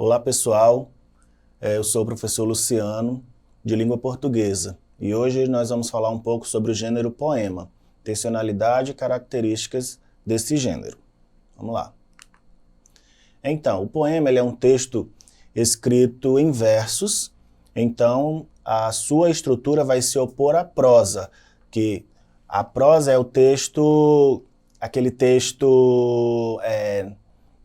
Olá pessoal, eu sou o professor Luciano, de língua portuguesa, e hoje nós vamos falar um pouco sobre o gênero poema, intencionalidade e características desse gênero. Vamos lá. Então, o poema ele é um texto escrito em versos, então a sua estrutura vai se opor à prosa, que a prosa é o texto, aquele texto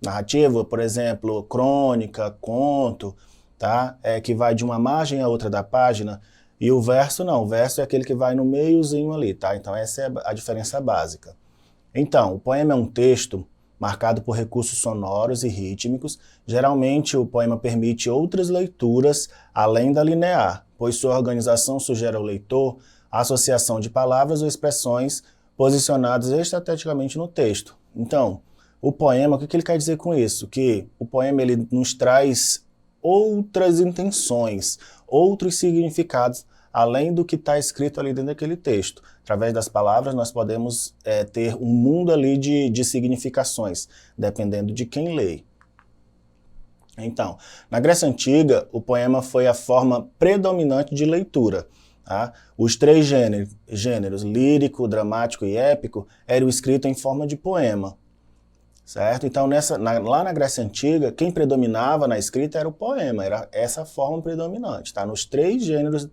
narrativo, por exemplo, crônica, conto, tá? Que vai de uma margem a outra da página, e o verso não, o verso é aquele que vai no meiozinho ali, tá? Então essa é a diferença básica. Então, o poema é um texto marcado por recursos sonoros e rítmicos. Geralmente o poema permite outras leituras além da linear, pois sua organização sugere ao leitor a associação de palavras ou expressões posicionadas estrategicamente no texto. Então, o poema, o que ele quer dizer com isso? Que o poema ele nos traz outras intenções, outros significados, além do que está escrito ali dentro daquele texto. Através das palavras nós podemos ter um mundo ali de significações, dependendo de quem lê. Então, na Grécia Antiga, o poema foi a forma predominante de leitura. Tá? Os três gêneros, lírico, dramático e épico, eram escritos em forma de poema. Certo? Então, lá na Grécia Antiga, quem predominava na escrita era o poema, era essa forma predominante, tá? Nos três gêneros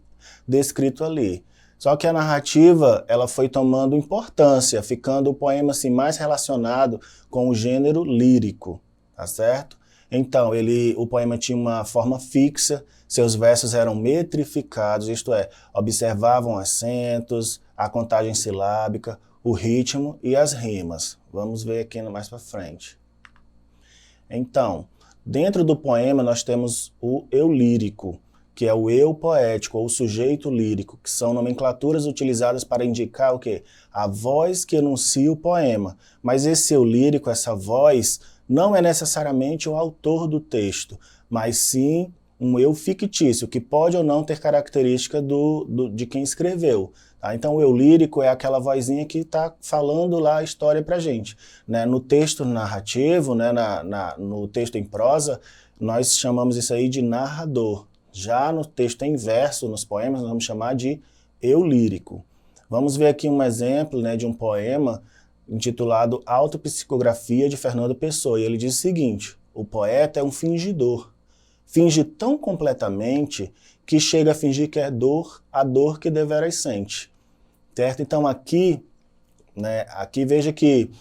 descritos ali. Só que a narrativa, ela foi tomando importância, ficando o poema assim, mais relacionado com o gênero lírico, tá certo? Então, o poema tinha uma forma fixa, seus versos eram metrificados, isto é, observavam acentos, a contagem silábica, o ritmo e as rimas. Vamos ver aqui mais para frente. Então, dentro do poema nós temos o eu lírico, que é o eu poético ou o sujeito lírico, que são nomenclaturas utilizadas para indicar o quê? A voz que enuncia o poema. Mas esse eu lírico, essa voz, não é necessariamente o autor do texto, mas sim um eu fictício, que pode ou não ter característica de quem escreveu. Tá? Então o eu lírico é aquela vozinha que está falando lá a história para a gente. Né? No texto narrativo, né? No texto em prosa, nós chamamos isso aí de narrador. Já no texto em verso, nos poemas, nós vamos chamar de eu lírico. Vamos ver aqui um exemplo, né, de um poema intitulado Autopsicografia de Fernando Pessoa. E ele diz o seguinte: o poeta é um fingidor. Finge tão completamente que chega a fingir que é a dor que deveras sente. Certo? Então aqui veja que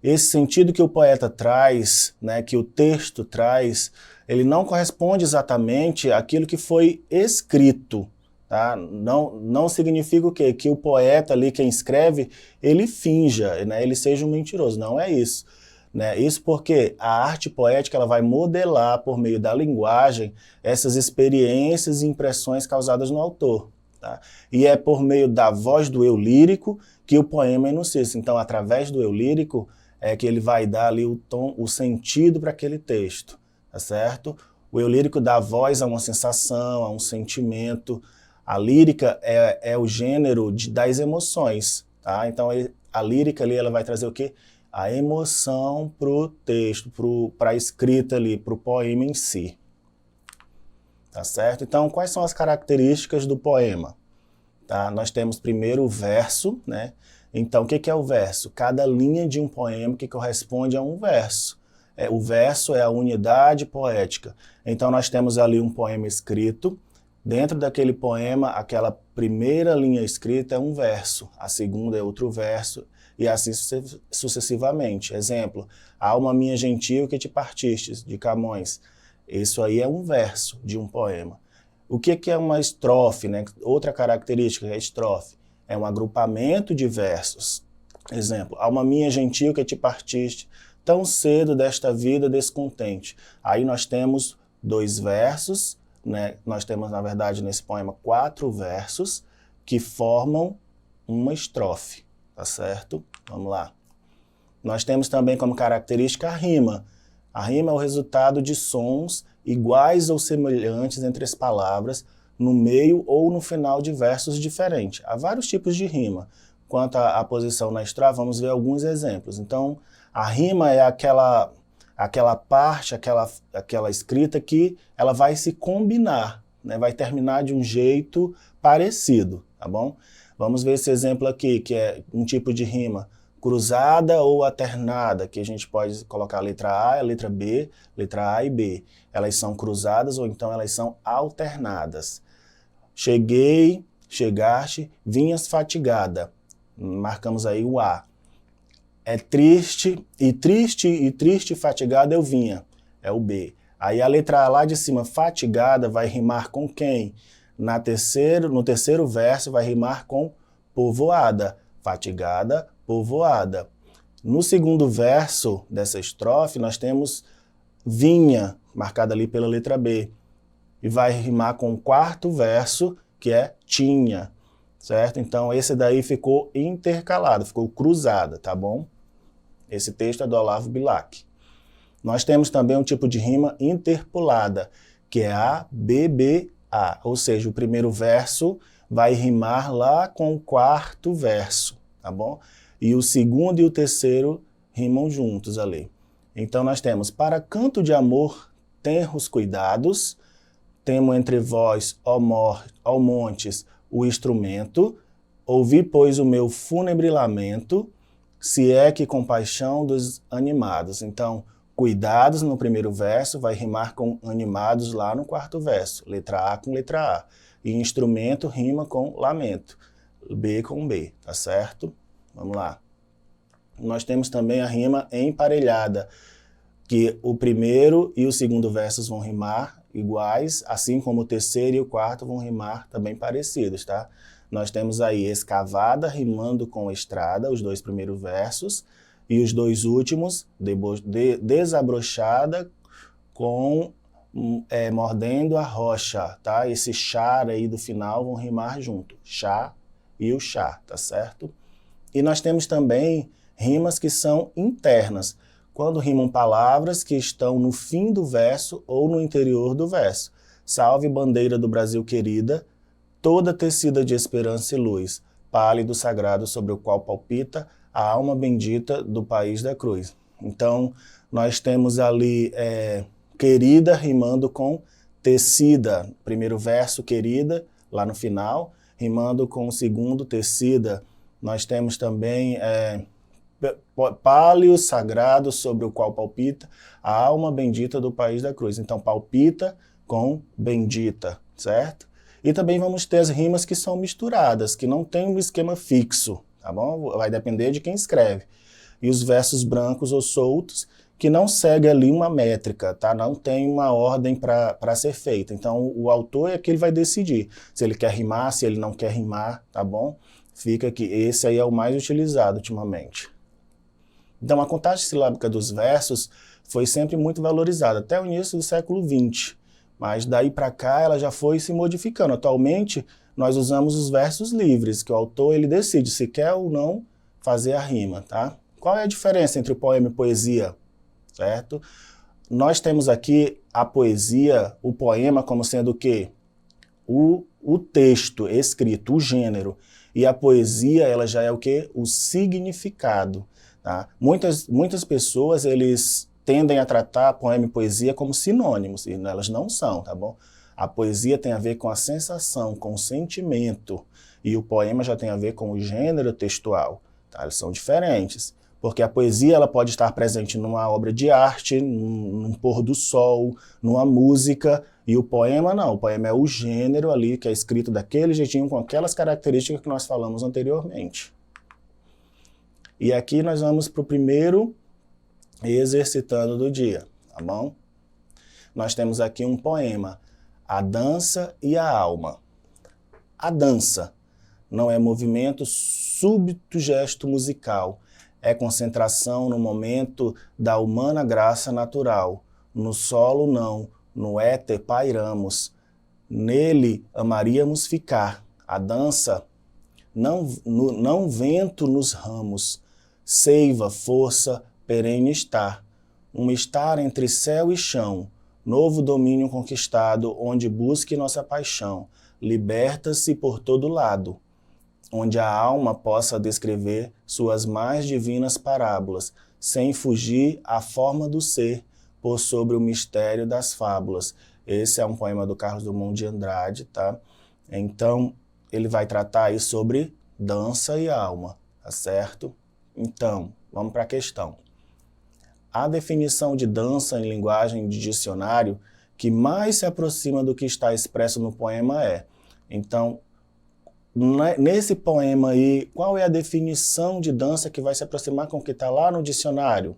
esse sentido que o poeta traz, né, que o texto traz, ele não corresponde exatamente àquilo que foi escrito. Tá? Não significa o quê? Que o poeta ali, quem escreve, ele finja, né, ele seja um mentiroso. Não é isso. Né? Isso porque a arte poética ela vai modelar, por meio da linguagem, essas experiências e impressões causadas no autor. Tá? E é por meio da voz do eu lírico que o poema enuncia. Então, através do eu lírico, é que ele vai dar ali o tom, o sentido para aquele texto, tá certo? O eu lírico dá voz a uma sensação, a um sentimento. A lírica é o gênero das emoções, tá? Então a lírica ali ela vai trazer o quê? A emoção para o texto, para a escrita ali, para o poema em si. Tá certo? Então, quais são as características do poema? Tá? Nós temos primeiro o verso, né? Então, o que é o verso? Cada linha de um poema que corresponde a um verso. O verso é a unidade poética. Então, nós temos ali um poema escrito. Dentro daquele poema, aquela primeira linha escrita é um verso. A segunda é outro verso. E assim sucessivamente. Exemplo, Alma minha gentil que te partistes, de Camões. Isso aí é um verso de um poema. O que é uma estrofe, né? Outra característica é a estrofe. É um agrupamento de versos. Exemplo, Alma minha gentil que te partiste, tão cedo desta vida descontente. Aí nós temos dois versos, né? Nós temos, na verdade, nesse poema, 4 versos que formam uma estrofe, tá certo? Vamos lá. Nós temos também como característica a rima. A rima é o resultado de sons iguais ou semelhantes entre as palavras, no meio ou no final de versos diferentes. Há vários tipos de rima. Quanto à posição na estrofe, vamos ver alguns exemplos. Então, a rima é aquela aquela parte, aquela escrita que ela vai se combinar, né? Vai terminar de um jeito parecido, tá bom? Vamos ver esse exemplo aqui, que é um tipo de rima cruzada ou alternada, que a gente pode colocar a letra A e a letra B, letra A e B. Elas são cruzadas ou então elas são alternadas. Cheguei, chegaste, vinhas fatigada. Marcamos aí o A. É triste e fatigada eu vinha. É o B. Aí a letra A lá de cima, fatigada, vai rimar com quem? No terceiro verso vai rimar com povoada. Fatigada, povoada. No segundo verso dessa estrofe, nós temos vinha, marcada ali pela letra B. E vai rimar com o quarto verso, que é tinha, certo? Então esse daí ficou intercalado, ficou cruzada, tá bom? Esse texto é do Olavo Bilac. Nós temos também um tipo de rima interpolada, que é A, B, B, A. Ou seja, o primeiro verso vai rimar lá com o quarto verso, tá bom? E o segundo e o terceiro rimam juntos ali. Então nós temos, para canto de amor, tenros cuidados, temo entre vós, ó montes, o instrumento, ouvi, pois, o meu fúnebre lamento, se é que compaixão dos animados. Então, cuidados no primeiro verso vai rimar com animados lá no quarto verso, letra A com letra A. E instrumento rima com lamento, B com B, tá certo? Vamos lá. Nós temos também a rima emparelhada, que o primeiro e o segundo versos vão rimar iguais, assim como o terceiro e o quarto vão rimar também parecidos, tá? Nós temos aí escavada rimando com estrada, os dois primeiros versos, e os dois últimos, desabrochada com mordendo a rocha, tá? Esse char aí do final vão rimar junto, chá e o chá, tá certo? E nós temos também rimas que são internas, quando rimam palavras que estão no fim do verso ou no interior do verso. Salve bandeira do Brasil querida, toda tecida de esperança e luz, pálido sagrado sobre o qual palpita a alma bendita do país da cruz. Então, nós temos ali querida rimando com tecida. Primeiro verso, querida, lá no final, rimando com o segundo, tecida. Nós temos também pálio sagrado sobre o qual palpita a alma bendita do país da cruz. Então, palpita com bendita, certo? E também vamos ter as rimas que são misturadas, que não tem um esquema fixo, tá bom? Vai depender de quem escreve. E os versos brancos ou soltos, que não segue ali uma métrica, tá? Não tem uma ordem para ser feita. Então, o autor é que ele vai decidir se ele quer rimar, se ele não quer rimar, tá bom? Fica que esse aí é o mais utilizado ultimamente. Então, a contagem silábica dos versos foi sempre muito valorizada, até o início do século XX. Mas daí para cá ela já foi se modificando. Atualmente, nós usamos os versos livres, que o autor ele decide se quer ou não fazer a rima, tá? Qual é a diferença entre o poema e poesia, certo? Nós temos aqui a poesia, o poema como sendo o quê? O texto escrito, o gênero. E a poesia, ela já é o quê? O significado. Tá? Muitas pessoas, eles tendem a tratar poema e poesia como sinônimos, e elas não são, tá bom? A poesia tem a ver com a sensação, com o sentimento, e o poema já tem a ver com o gênero textual, tá? Eles são diferentes, porque a poesia ela pode estar presente numa obra de arte, num pôr do sol, numa música, e o poema não, o poema é o gênero ali que é escrito daquele jeitinho, com aquelas características que nós falamos anteriormente. E aqui nós vamos para o primeiro exercitando do dia, tá bom? Nós temos aqui um poema, A Dança e a Alma. A dança não é movimento, súbito gesto musical, é concentração no momento da humana graça natural. No solo não, no éter pairamos, nele amaríamos ficar. A dança não vento nos ramos, seiva, força, perene estar. Um estar entre céu e chão, novo domínio conquistado, onde busque nossa paixão, liberta-se por todo lado, onde a alma possa descrever suas mais divinas parábolas, sem fugir à forma do ser, por sobre o mistério das fábulas. Esse é um poema do Carlos Drummond de Andrade, tá? Então, ele vai tratar aí sobre dança e alma, tá certo? Então, vamos para a questão. A definição de dança em linguagem de dicionário que mais se aproxima do que está expresso no poema é. Então, nesse poema aí, qual é a definição de dança que vai se aproximar com o que está lá no dicionário?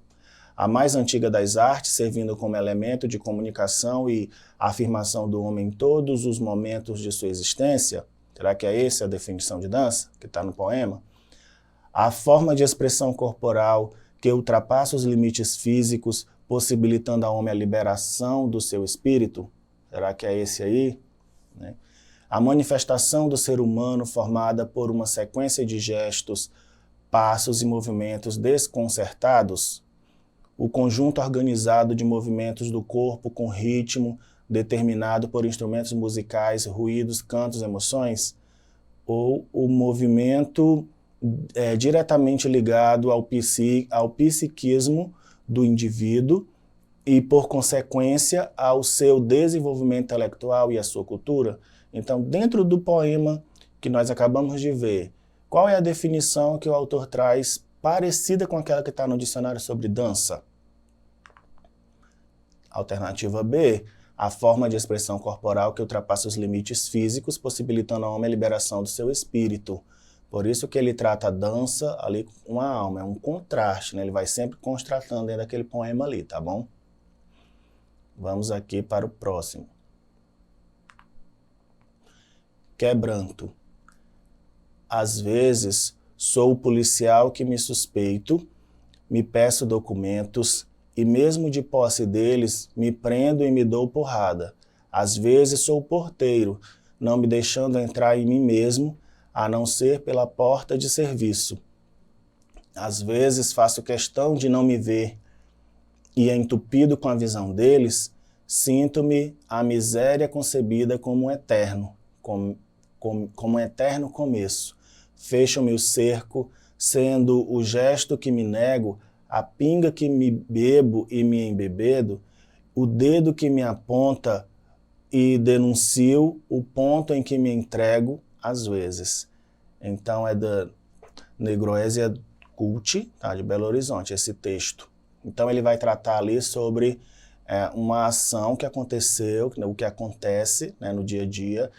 A mais antiga das artes, servindo como elemento de comunicação e afirmação do homem em todos os momentos de sua existência? Será que é essa a definição de dança que está no poema? A forma de expressão corporal que ultrapassa os limites físicos, possibilitando ao homem a liberação do seu espírito? Será que é esse aí? Né? A manifestação do ser humano formada por uma sequência de gestos, passos e movimentos desconcertados? O conjunto organizado de movimentos do corpo com ritmo determinado por instrumentos musicais, ruídos, cantos, emoções? Ou o movimento diretamente ligado ao psiquismo do indivíduo e, por consequência, ao seu desenvolvimento intelectual e à sua cultura? Então, dentro do poema que nós acabamos de ver, qual é a definição que o autor traz parecida com aquela que está no dicionário sobre dança? Alternativa B, a forma de expressão corporal que ultrapassa os limites físicos, possibilitando ao homem a liberação do seu espírito. Por isso que ele trata a dança ali com a alma, é um contraste, né? Ele vai sempre contrastando dentro daquele poema ali, tá bom? Vamos aqui para o próximo. Quebranto. Às vezes, sou o policial que me suspeito, me peço documentos e mesmo de posse deles, me prendo e me dou porrada. Às vezes, sou o porteiro, não me deixando entrar em mim mesmo, a não ser pela porta de serviço. Às vezes, faço questão de não me ver e, entupido com a visão deles, sinto-me a miséria concebida como um eterno, como um eterno começo. Fecho-me o cerco, sendo o gesto que me nego, a pinga que me bebo e me embebedo, o dedo que me aponta e denuncio o ponto em que me entrego às vezes. Então é da Negroésia Cult, tá, de Belo Horizonte, esse texto. Então ele vai tratar ali sobre uma ação que aconteceu, o que acontece, né, no dia a dia.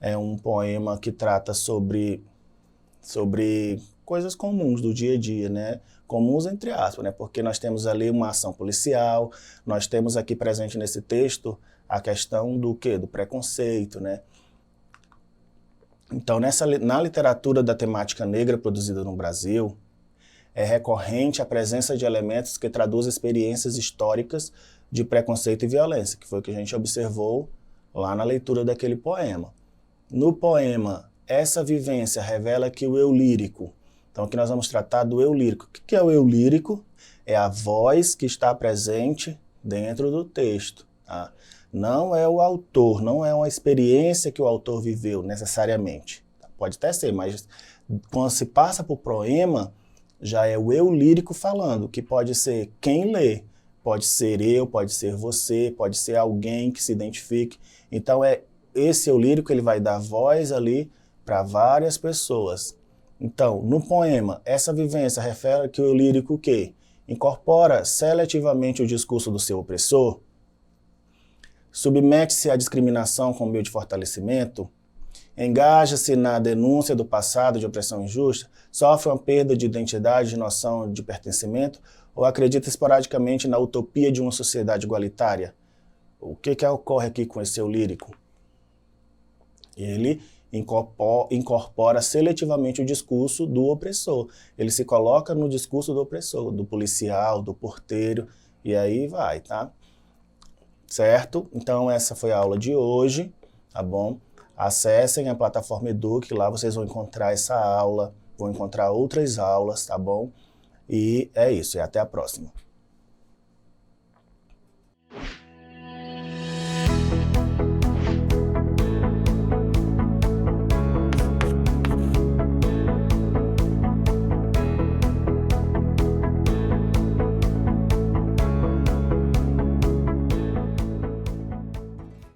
É um poema que trata sobre coisas comuns do dia a dia, né? Comuns entre aspas, né? Porque nós temos ali uma ação policial, nós temos aqui presente nesse texto a questão do quê? Do preconceito, né? Então, na literatura da temática negra produzida no Brasil, é recorrente a presença de elementos que traduzem experiências históricas de preconceito e violência, que foi o que a gente observou lá na leitura daquele poema. No poema, essa vivência revela que o eu lírico, então aqui nós vamos tratar do eu lírico. O que é o eu lírico? É a voz que está presente dentro do texto. Tá? Não é o autor, não é uma experiência que o autor viveu necessariamente. Pode até ser, mas quando se passa para o poema, já é o eu lírico falando, que pode ser quem lê, pode ser eu, pode ser você, pode ser alguém que se identifique. Então esse eu lírico, ele vai dar voz ali para várias pessoas. Então, no poema, essa vivência refere que o eu lírico o quê? Incorpora seletivamente o discurso do seu opressor, submete-se à discriminação com meio de fortalecimento, engaja-se na denúncia do passado de opressão injusta, sofre uma perda de identidade, de noção de pertencimento, ou acredita esporadicamente na utopia de uma sociedade igualitária? O que ocorre aqui com esse eu lírico? Ele incorpora seletivamente o discurso do opressor. Ele se coloca no discurso do opressor, do policial, do porteiro, e aí vai, tá? Certo? Então essa foi a aula de hoje, tá bom? Acessem a plataforma Eduque, lá vocês vão encontrar essa aula, vão encontrar outras aulas, tá bom? E é isso, e até a próxima.